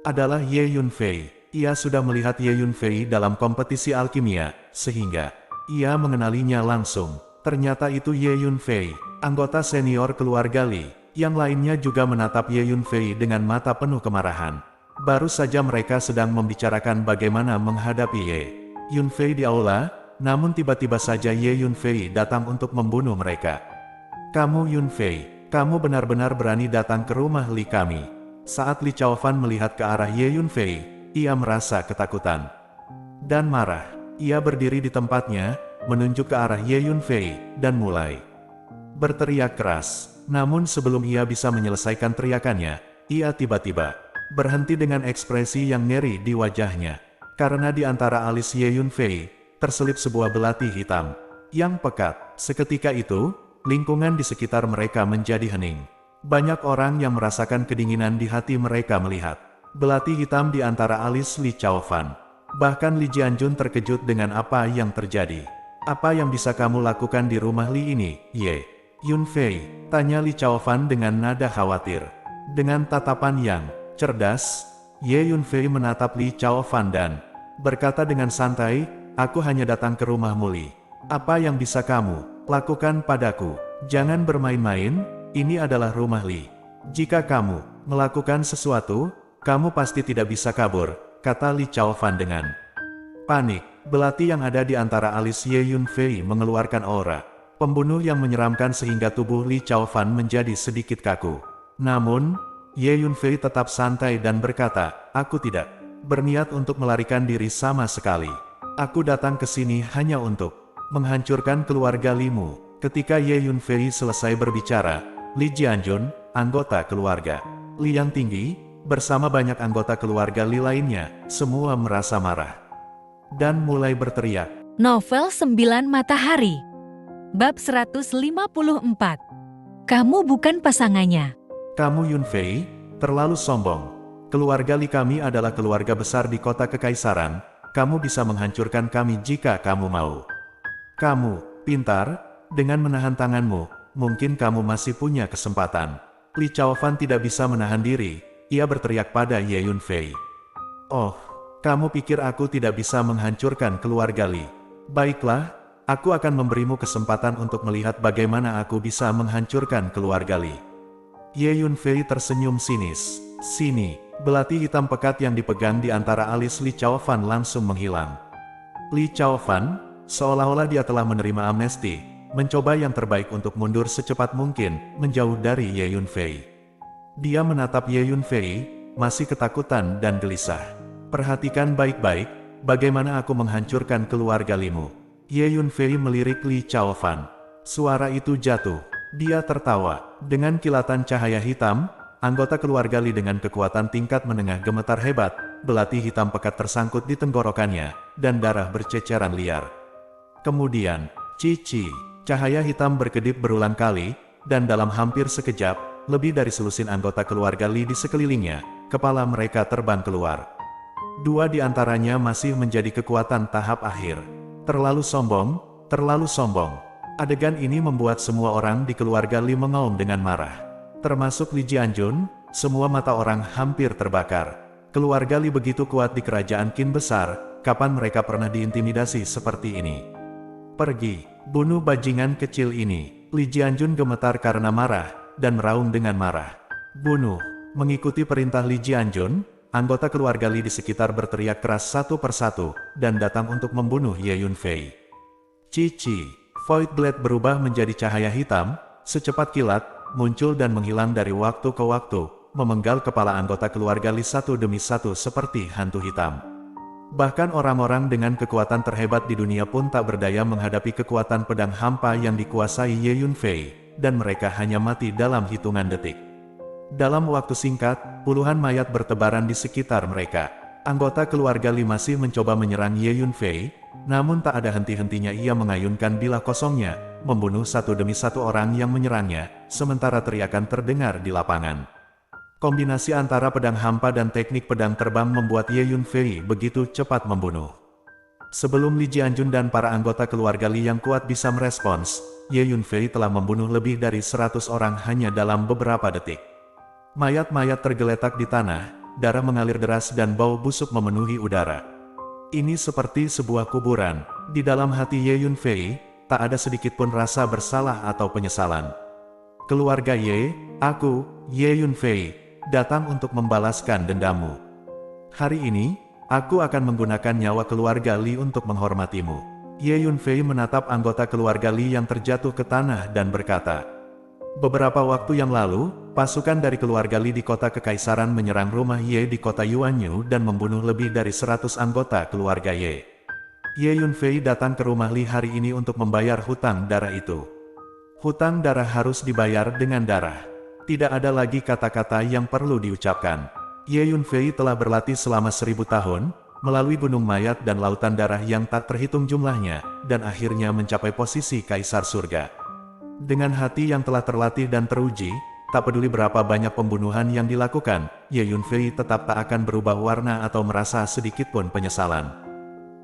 adalah Ye Yunfei. Ia sudah melihat Ye Yunfei dalam kompetisi alkimia, sehingga ia mengenalinya langsung. Ternyata itu Ye Yunfei, anggota senior keluarga Li. Yang lainnya juga menatap Ye Yunfei dengan mata penuh kemarahan. Baru saja mereka sedang membicarakan bagaimana menghadapi Ye Yunfei di aula, namun tiba-tiba saja Ye Yunfei datang untuk membunuh mereka. Kamu Yunfei, kamu benar-benar berani datang ke rumah Li kami. Saat Li Chaofan melihat ke arah Ye Yunfei, ia merasa ketakutan dan marah. Ia berdiri di tempatnya, menunjuk ke arah Ye Yunfei, dan mulai berteriak keras. Namun sebelum ia bisa menyelesaikan teriakannya, ia tiba-tiba berhenti dengan ekspresi yang ngeri di wajahnya. Karena di antara alis Ye Yunfei, terselip sebuah belati hitam yang pekat. Seketika itu, lingkungan di sekitar mereka menjadi hening. Banyak orang yang merasakan kedinginan di hati mereka melihat belati hitam di antara alis Li Chaofan. Bahkan Li Jianjun terkejut dengan apa yang terjadi. Apa yang bisa kamu lakukan di rumah Li ini, Ye Yunfei? Tanya Li Chaofan dengan nada khawatir. Dengan tatapan yang cerdas, Ye Yunfei menatap Li Chaofan dan berkata dengan santai, aku hanya datang ke rumahmu Li. Apa yang bisa kamu lakukan padaku? Jangan bermain-main, ini adalah rumah Li. Jika kamu melakukan sesuatu, kamu pasti tidak bisa kabur, kata Li Chaofan dengan panik. Belati yang ada di antara alis Ye Yunfei mengeluarkan aura pembunuh yang menyeramkan sehingga tubuh Li Chaofan menjadi sedikit kaku. Namun, Ye Yunfei tetap santai dan berkata, aku tidak berniat untuk melarikan diri sama sekali. Aku datang ke sini hanya untuk menghancurkan keluarga Limu. Ketika Ye Yunfei selesai berbicara, Li Jianjun, anggota keluarga Li yang tinggi, bersama banyak anggota keluarga Li lainnya, semua merasa marah dan mulai berteriak. Novel 9 Matahari Bab 154. Kamu bukan pasangannya. Kamu Yunfei, terlalu sombong. Keluarga Li kami adalah keluarga besar di kota kekaisaran. Kamu bisa menghancurkan kami jika kamu mau. Kamu pintar, dengan menahan tanganmu, mungkin kamu masih punya kesempatan. Li Chaofan tidak bisa menahan diri, ia berteriak pada Ye Yunfei. Oh, kamu pikir aku tidak bisa menghancurkan keluarga Li? Baiklah, aku akan memberimu kesempatan untuk melihat bagaimana aku bisa menghancurkan keluarga Li. Ye Yunfei tersenyum sinis. Sini, belati hitam pekat yang dipegang di antara alis Li Chaofan langsung menghilang. Li Chaofan, seolah-olah dia telah menerima amnesti, mencoba yang terbaik untuk mundur secepat mungkin, menjauh dari Ye Yunfei. Dia menatap Ye Yunfei, masih ketakutan dan gelisah. Perhatikan baik-baik, bagaimana aku menghancurkan keluarga Limu. Ye Yunfei melirik Li Chaofan. Suara itu jatuh. Dia tertawa. Dengan kilatan cahaya hitam, anggota keluarga Li dengan kekuatan tingkat menengah gemetar hebat, belati hitam pekat tersangkut di tenggorokannya, dan darah berceceran liar. Kemudian, cici, cahaya hitam berkedip berulang kali, dan dalam hampir sekejap, lebih dari selusin anggota keluarga Li di sekelilingnya, kepala mereka terbang keluar. Dua di antaranya masih menjadi kekuatan tahap akhir. Terlalu sombong, terlalu sombong. Adegan ini membuat semua orang di keluarga Li mengaum dengan marah. Termasuk Li Jianjun, semua mata orang hampir terbakar. Keluarga Li begitu kuat di kerajaan Qin besar, kapan mereka pernah diintimidasi seperti ini? Pergi, bunuh bajingan kecil ini. Li Jianjun gemetar karena marah, dan meraung dengan marah. Bunuh. Mengikuti perintah Li Jianjun, anggota keluarga Li di sekitar berteriak keras satu persatu, dan datang untuk membunuh Ye Yunfei. Cici. Void Blade berubah menjadi cahaya hitam, secepat kilat, muncul dan menghilang dari waktu ke waktu, memenggal kepala anggota keluarga Li satu demi satu seperti hantu hitam. Bahkan orang-orang dengan kekuatan terhebat di dunia pun tak berdaya menghadapi kekuatan pedang hampa yang dikuasai Ye Yunfei, dan mereka hanya mati dalam hitungan detik. Dalam waktu singkat, puluhan mayat bertebaran di sekitar mereka. Anggota keluarga Li masih mencoba menyerang Ye Yunfei, namun tak ada henti-hentinya ia mengayunkan bilah kosongnya, membunuh satu demi satu orang yang menyerangnya, sementara teriakan terdengar di lapangan. Kombinasi antara pedang hampa dan teknik pedang terbang membuat Ye Yunfei begitu cepat membunuh Sebelum Li Jianjun dan para anggota keluarga Li yang kuat bisa merespons, Ye Yunfei telah membunuh lebih dari 100 orang hanya dalam beberapa detik. Mayat-mayat tergeletak di tanah, darah mengalir deras dan bau busuk memenuhi udara. Ini seperti sebuah kuburan. Di dalam hati Ye Yunfei, tak ada sedikit pun rasa bersalah atau penyesalan. Keluarga Ye, aku, Ye Yunfei, datang untuk membalaskan dendammu. Hari ini, aku akan menggunakan nyawa keluarga Li untuk menghormatimu. Ye Yunfei menatap anggota keluarga Li yang terjatuh ke tanah dan berkata, beberapa waktu yang lalu, pasukan dari keluarga Li di kota Kekaisaran menyerang rumah Ye di kota Yuanyu dan membunuh lebih dari 100 anggota keluarga Ye. Ye Yunfei datang ke rumah Li hari ini untuk membayar hutang darah itu. Hutang darah harus dibayar dengan darah. Tidak ada lagi kata-kata yang perlu diucapkan. Ye Yunfei telah berlatih selama 1000 tahun, melalui gunung mayat dan lautan darah yang tak terhitung jumlahnya, dan akhirnya mencapai posisi Kaisar Surga. Dengan hati yang telah terlatih dan teruji, tak peduli berapa banyak pembunuhan yang dilakukan, Ye Yunfei tetap tak akan berubah warna atau merasa sedikit pun penyesalan.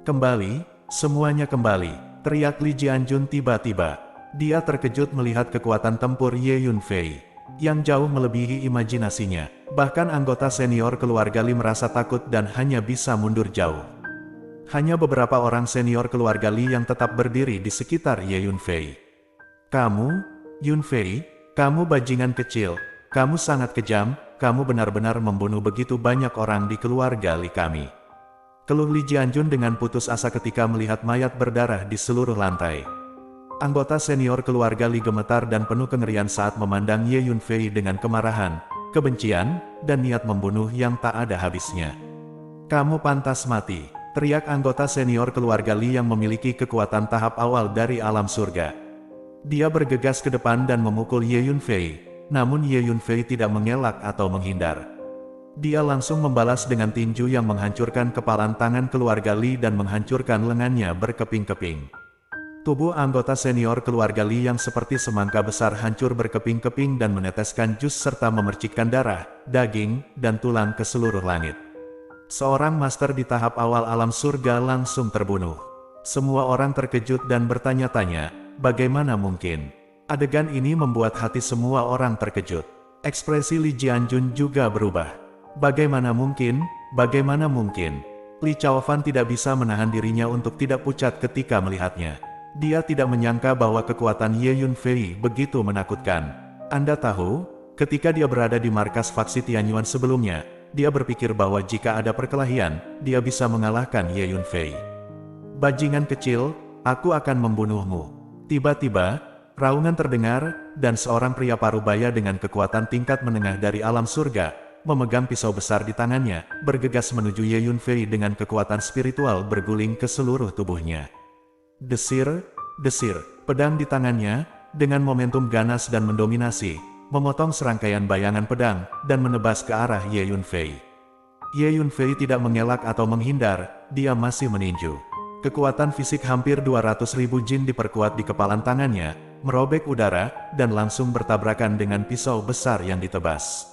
Kembali, semuanya kembali, teriak Li Jianjun tiba-tiba. Dia terkejut melihat kekuatan tempur Ye Yunfei, yang jauh melebihi imajinasinya. Bahkan anggota senior keluarga Li merasa takut dan hanya bisa mundur jauh. Hanya beberapa orang senior keluarga Li yang tetap berdiri di sekitar Ye Yunfei. Kamu, Yunfei, kamu bajingan kecil, kamu sangat kejam, kamu benar-benar membunuh begitu banyak orang di keluarga Li kami. Keluh Li Jianjun dengan putus asa ketika melihat mayat berdarah di seluruh lantai. Anggota senior keluarga Li gemetar dan penuh kengerian saat memandang Ye Yunfei dengan kemarahan, kebencian, dan niat membunuh yang tak ada habisnya. Kamu pantas mati, teriak anggota senior keluarga Li yang memiliki kekuatan tahap awal dari alam surga. Dia bergegas ke depan dan memukul Ye Yunfei, namun Ye Yunfei tidak mengelak atau menghindar. Dia langsung membalas dengan tinju yang menghancurkan kepalan tangan keluarga Li dan menghancurkan lengannya berkeping-keping. Tubuh anggota senior keluarga Li yang seperti semangka besar hancur berkeping-keping dan meneteskan jus serta memercikkan darah, daging, dan tulang ke seluruh langit. Seorang master di tahap awal alam surga langsung terbunuh. Semua orang terkejut dan bertanya-tanya, bagaimana mungkin? Adegan ini membuat hati semua orang terkejut. Ekspresi Li Jianjun juga berubah. Bagaimana mungkin? Bagaimana mungkin? Li Chaofan tidak bisa menahan dirinya untuk tidak pucat ketika melihatnya. Dia tidak menyangka bahwa kekuatan Ye Yunfei begitu menakutkan. Anda tahu, ketika dia berada di markas faksi Tianyuan sebelumnya, dia berpikir bahwa jika ada perkelahian, dia bisa mengalahkan Ye Yunfei. Bajingan kecil, aku akan membunuhmu. Tiba-tiba, raungan terdengar, dan seorang pria parubaya dengan kekuatan tingkat menengah dari alam surga, memegang pisau besar di tangannya, bergegas menuju Ye Yunfei dengan kekuatan spiritual berguling ke seluruh tubuhnya. Desir, desir, pedang di tangannya, dengan momentum ganas dan mendominasi, memotong serangkaian bayangan pedang, dan menebas ke arah Ye Yunfei. Ye Yunfei tidak mengelak atau menghindar, dia masih meninju. Kekuatan fisik hampir 200.000 jin diperkuat di kepalan tangannya, merobek udara, dan langsung bertabrakan dengan pisau besar yang ditebas.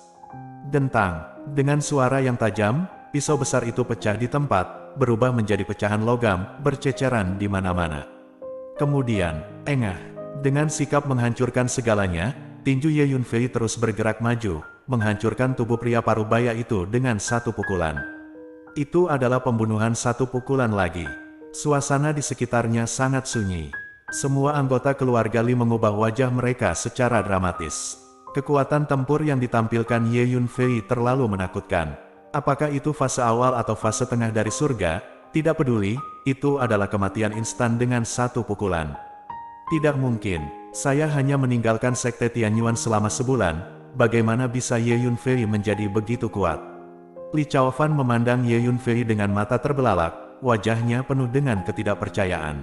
Dentang, dengan suara yang tajam, pisau besar itu pecah di tempat, berubah menjadi pecahan logam, berceceran di mana-mana. Kemudian, engah, dengan sikap menghancurkan segalanya, tinju Ye Yunfei terus bergerak maju, menghancurkan tubuh pria parubaya itu dengan satu pukulan. Itu adalah pembunuhan satu pukulan lagi. Suasana di sekitarnya sangat sunyi. Semua anggota keluarga Li mengubah wajah mereka secara dramatis. Kekuatan tempur yang ditampilkan Ye Yunfei terlalu menakutkan. Apakah itu fase awal atau fase tengah dari surga? Tidak peduli, itu adalah kematian instan dengan satu pukulan. Tidak mungkin, saya hanya meninggalkan sekte Tianyuan selama sebulan, bagaimana bisa Ye Yunfei menjadi begitu kuat? Li Chaofan memandang Ye Yunfei dengan mata terbelalak, wajahnya penuh dengan ketidakpercayaan.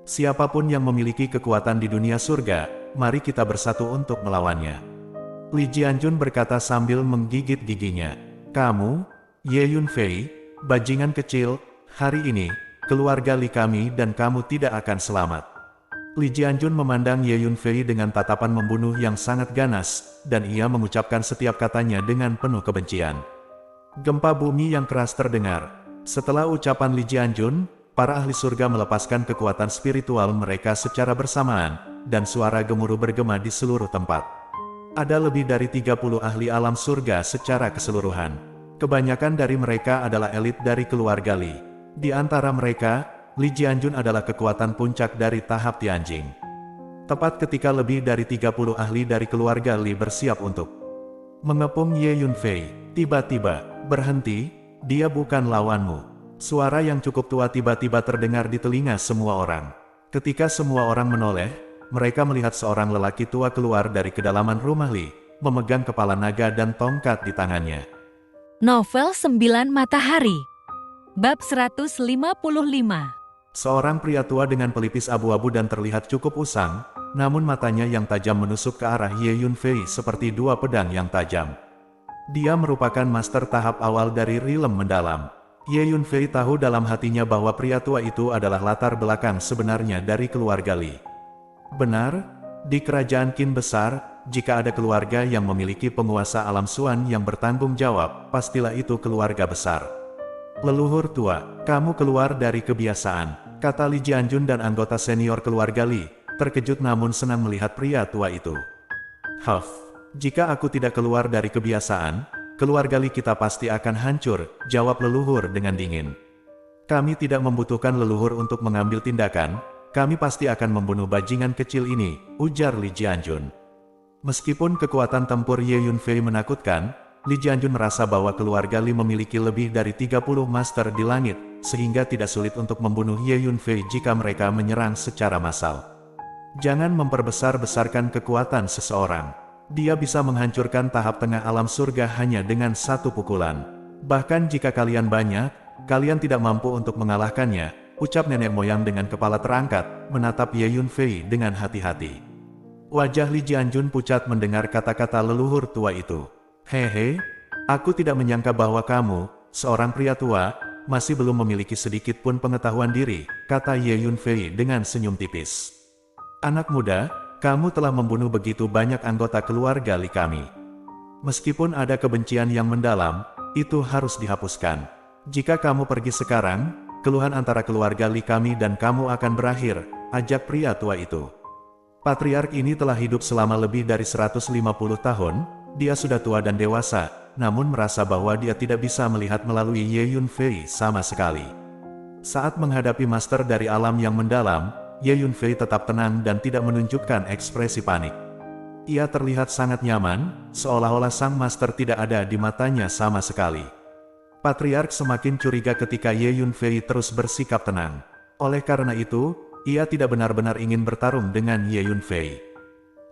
Siapapun yang memiliki kekuatan di dunia surga, mari kita bersatu untuk melawannya. Li Jianjun berkata sambil menggigit giginya. Kamu, Ye Yunfei, bajingan kecil, hari ini, keluarga Li kami dan kamu tidak akan selamat. Li Jianjun memandang Ye Yunfei dengan tatapan membunuh yang sangat ganas, dan ia mengucapkan setiap katanya dengan penuh kebencian. Gempa bumi yang keras terdengar. Setelah ucapan Li Jianjun, para ahli surga melepaskan kekuatan spiritual mereka secara bersamaan, dan suara gemuruh bergema di seluruh tempat. Ada lebih dari 30 ahli alam surga secara keseluruhan. Kebanyakan dari mereka adalah elit dari keluarga Li. Di antara mereka, Li Jianjun adalah kekuatan puncak dari tahap Tianjing. Tepat ketika lebih dari 30 ahli dari keluarga Li bersiap untuk mengepung Ye Yunfei, tiba-tiba berhenti, dia bukan lawanmu. Suara yang cukup tua tiba-tiba terdengar di telinga semua orang. Ketika semua orang menoleh, mereka melihat seorang lelaki tua keluar dari kedalaman rumah Li, memegang kepala naga dan tongkat di tangannya. Novel 9 Matahari. Bab 155. Seorang pria tua dengan pelipis abu-abu dan terlihat cukup usang, namun matanya yang tajam menusuk ke arah Ye Yunfei seperti dua pedang yang tajam. Dia merupakan master tahap awal dari Rilem Mendalam. Ye Yunfei tahu dalam hatinya bahwa pria tua itu adalah latar belakang sebenarnya dari keluarga Li. Benar, di kerajaan Qin besar, jika ada keluarga yang memiliki penguasa alam Suan yang bertanggung jawab, pastilah itu keluarga besar. Leluhur tua, kamu keluar dari kebiasaan, kata Li Jianjun dan anggota senior keluarga Li, terkejut namun senang melihat pria tua itu. Huff, jika aku tidak keluar dari kebiasaan, keluarga Li kita pasti akan hancur, jawab leluhur dengan dingin. Kami tidak membutuhkan leluhur untuk mengambil tindakan, kami pasti akan membunuh bajingan kecil ini, ujar Li Jianjun. Meskipun kekuatan tempur Ye Yunfei menakutkan, Li Jianjun merasa bahwa keluarga Li memiliki lebih dari 30 master di langit, sehingga tidak sulit untuk membunuh Ye Yunfei jika mereka menyerang secara massal. Jangan memperbesar-besarkan kekuatan seseorang. Dia bisa menghancurkan tahap tengah alam surga hanya dengan satu pukulan. Bahkan jika kalian banyak, kalian tidak mampu untuk mengalahkannya, ucap nenek moyang dengan kepala terangkat, menatap Ye Yunfei dengan hati-hati. Wajah Li Jianjun pucat mendengar kata-kata leluhur tua itu. Hehe, aku tidak menyangka bahwa kamu, seorang pria tua, masih belum memiliki sedikit pun pengetahuan diri, kata Ye Yunfei dengan senyum tipis. Anak muda, kamu telah membunuh begitu banyak anggota keluarga Li kami. Meskipun ada kebencian yang mendalam, itu harus dihapuskan. Jika kamu pergi sekarang, keluhan antara keluarga Li kami dan kamu akan berakhir, ajak pria tua itu. Patriark ini telah hidup selama lebih dari 150 tahun, dia sudah tua dan dewasa, namun merasa bahwa dia tidak bisa melihat melalui Ye Yunfei sama sekali. Saat menghadapi master dari alam yang mendalam, Ye Yunfei tetap tenang dan tidak menunjukkan ekspresi panik. Ia terlihat sangat nyaman, seolah-olah sang master tidak ada di matanya sama sekali. Patriark semakin curiga ketika Ye Yunfei terus bersikap tenang. Oleh karena itu, ia tidak benar-benar ingin bertarung dengan Ye Yunfei.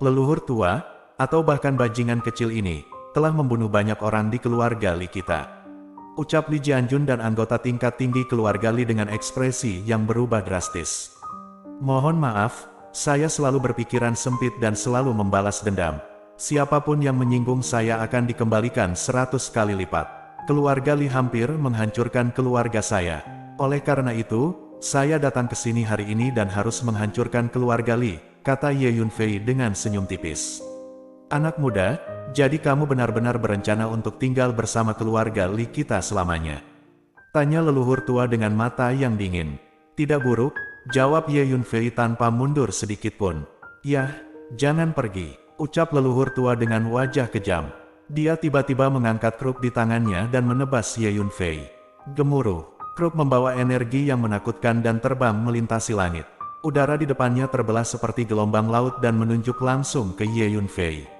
Leluhur tua, atau bahkan bajingan kecil ini, telah membunuh banyak orang di keluarga Li kita. Ucap Li Jianjun dan anggota tingkat tinggi keluarga Li dengan ekspresi yang berubah drastis. Mohon maaf, saya selalu berpikiran sempit dan selalu membalas dendam. Siapapun yang menyinggung saya akan dikembalikan 100 kali lipat. Keluarga Li hampir menghancurkan keluarga saya. Oleh karena itu, saya datang ke sini hari ini dan harus menghancurkan keluarga Li, kata Ye Yunfei dengan senyum tipis. Anak muda, jadi kamu benar-benar berencana untuk tinggal bersama keluarga Li kita selamanya? Tanya leluhur tua dengan mata yang dingin. Tidak buruk, jawab Ye Yunfei tanpa mundur sedikitpun. Yah, jangan pergi, ucap leluhur tua dengan wajah kejam. Dia tiba-tiba mengangkat kruk di tangannya dan menebas Ye Yunfei. Gemuruh, kruk membawa energi yang menakutkan dan terbang melintasi langit. Udara di depannya terbelah seperti gelombang laut dan menunjuk langsung ke Ye Yunfei.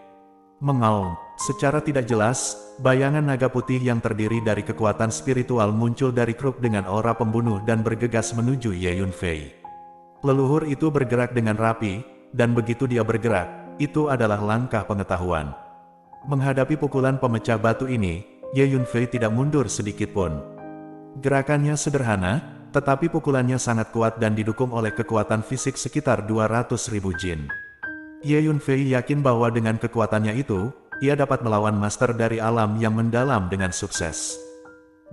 Mengaum, secara tidak jelas, bayangan naga putih yang terdiri dari kekuatan spiritual muncul dari kruk dengan aura pembunuh dan bergegas menuju Ye Yunfei. Leluhur itu bergerak dengan rapi, dan begitu dia bergerak, itu adalah langkah pengetahuan. Menghadapi pukulan pemecah batu ini, Ye Yunfei tidak mundur sedikitpun. Gerakannya sederhana, tetapi pukulannya sangat kuat dan didukung oleh kekuatan fisik sekitar 200.000 jin. Ye Yunfei yakin bahwa dengan kekuatannya itu, ia dapat melawan master dari alam yang mendalam dengan sukses.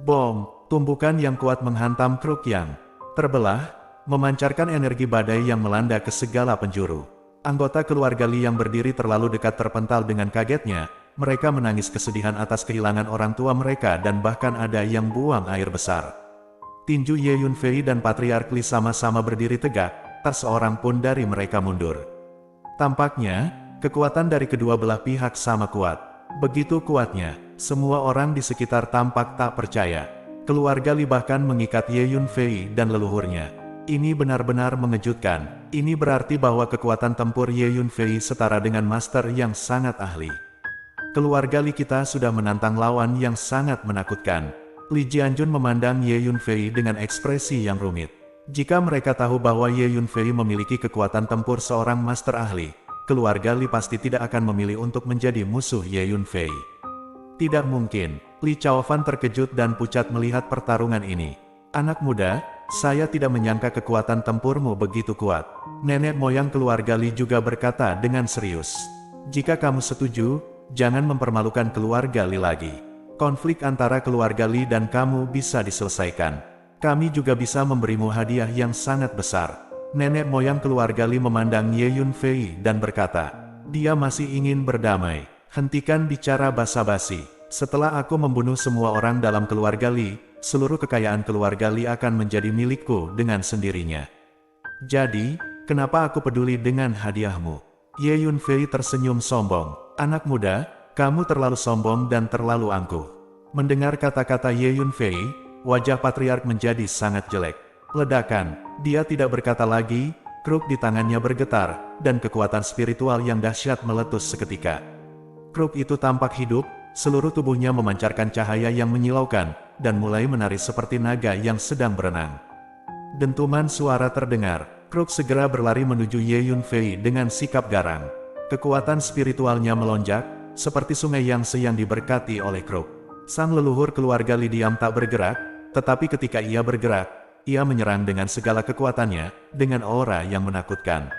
Bom, tumbukan yang kuat menghantam kruk yang terbelah, memancarkan energi badai yang melanda ke segala penjuru. Anggota keluarga Li yang berdiri terlalu dekat terpental dengan kagetnya, mereka menangis kesedihan atas kehilangan orang tua mereka dan bahkan ada yang buang air besar. Tinju Ye Yunfei dan Patriark Li sama-sama berdiri tegak, tak seorang pun dari mereka mundur. Tampaknya, kekuatan dari kedua belah pihak sama kuat. Begitu kuatnya, semua orang di sekitar tampak tak percaya. Keluarga Li bahkan mengikat Ye Yunfei dan leluhurnya. Ini benar-benar mengejutkan. Ini berarti bahwa kekuatan tempur Ye Yunfei setara dengan master yang sangat ahli. Keluarga Li kita sudah menantang lawan yang sangat menakutkan. Li Jianjun memandang Ye Yunfei dengan ekspresi yang rumit. Jika mereka tahu bahwa Ye Yunfei memiliki kekuatan tempur seorang master ahli, keluarga Li pasti tidak akan memilih untuk menjadi musuh Ye Yunfei. Tidak mungkin. Li Chaofan terkejut dan pucat melihat pertarungan ini. Anak muda, saya tidak menyangka kekuatan tempurmu begitu kuat. Nenek moyang keluarga Li juga berkata dengan serius. Jika kamu setuju, jangan mempermalukan keluarga Li lagi. Konflik antara keluarga Li dan kamu bisa diselesaikan. Kami juga bisa memberimu hadiah yang sangat besar. Nenek moyang keluarga Li memandang Ye Yunfei dan berkata, dia masih ingin berdamai. Hentikan bicara basa-basi. Setelah aku membunuh semua orang dalam keluarga Li, seluruh kekayaan keluarga Li akan menjadi milikku dengan sendirinya. Jadi, kenapa aku peduli dengan hadiahmu? Ye Yunfei tersenyum sombong. Anak muda, kamu terlalu sombong dan terlalu angkuh. Mendengar kata-kata Ye Yunfei, wajah Patriark menjadi sangat jelek. Ledakan, dia tidak berkata lagi, kruk di tangannya bergetar, dan kekuatan spiritual yang dahsyat meletus seketika. Kruk itu tampak hidup, seluruh tubuhnya memancarkan cahaya yang menyilaukan, dan mulai menari seperti naga yang sedang berenang. Dentuman suara terdengar, Kruk segera berlari menuju Ye Yunfei dengan sikap garang. Kekuatan spiritualnya melonjak, seperti sungai Yangtze yang diberkati oleh Kruk. Sang leluhur keluarga Li diam tak bergerak, tetapi ketika ia bergerak, ia menyerang dengan segala kekuatannya, dengan aura yang menakutkan.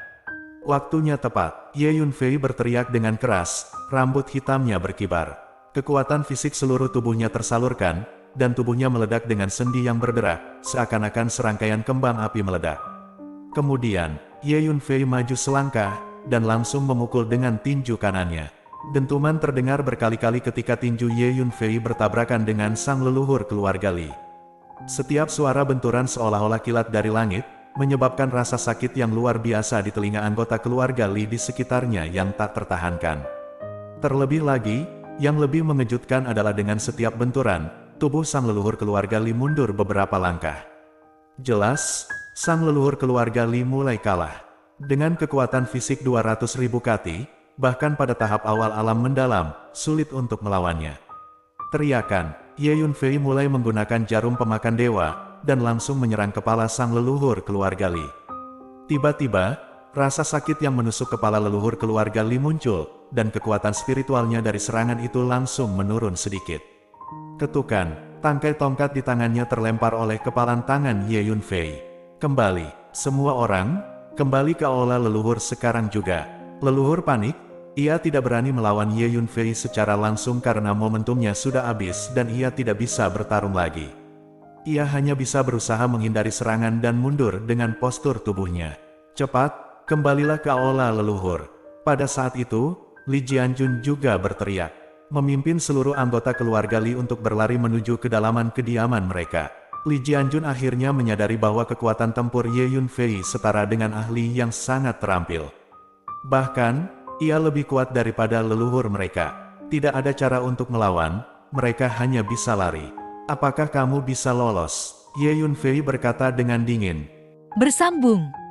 Waktunya tepat, Ye Yunfei berteriak dengan keras, rambut hitamnya berkibar. Kekuatan fisik seluruh tubuhnya tersalurkan, dan tubuhnya meledak dengan sendi yang berderak, seakan-akan serangkaian kembang api meledak. Kemudian, Ye Yunfei maju selangkah, dan langsung memukul dengan tinju kanannya. Dentuman terdengar berkali-kali ketika tinju Ye Yunfei bertabrakan dengan sang leluhur keluarga Li. Setiap suara benturan seolah-olah kilat dari langit, menyebabkan rasa sakit yang luar biasa di telinga anggota keluarga Li di sekitarnya yang tak tertahankan. Terlebih lagi, yang lebih mengejutkan adalah dengan setiap benturan, tubuh sang leluhur keluarga Li mundur beberapa langkah. Jelas, sang leluhur keluarga Li mulai kalah. Dengan kekuatan fisik 200.000 kati, bahkan pada tahap awal alam mendalam, sulit untuk melawannya. Teriakan, Ye Yunfei mulai menggunakan jarum pemakan dewa, dan langsung menyerang kepala sang leluhur keluarga Li. Tiba-tiba, rasa sakit yang menusuk kepala leluhur keluarga Li muncul, dan kekuatan spiritualnya dari serangan itu langsung menurun sedikit. Ketukan, tangkai tongkat di tangannya terlempar oleh kepalan tangan Ye Yunfei. Kembali, semua orang, kembali ke aula leluhur sekarang juga. Leluhur panik, ia tidak berani melawan Ye Yunfei secara langsung karena momentumnya sudah habis dan ia tidak bisa bertarung lagi. Ia hanya bisa berusaha menghindari serangan dan mundur dengan postur tubuhnya. Cepat, kembalilah ke aula leluhur. Pada saat itu, Li Jianjun juga berteriak, memimpin seluruh anggota keluarga Li untuk berlari menuju kedalaman kediaman mereka. Li Jianjun akhirnya menyadari bahwa kekuatan tempur Ye Yunfei setara dengan ahli yang sangat terampil. Bahkan, ia lebih kuat daripada leluhur mereka. Tidak ada cara untuk melawan, mereka hanya bisa lari. Apakah kamu bisa lolos? Ye Yunfei berkata dengan dingin. Bersambung.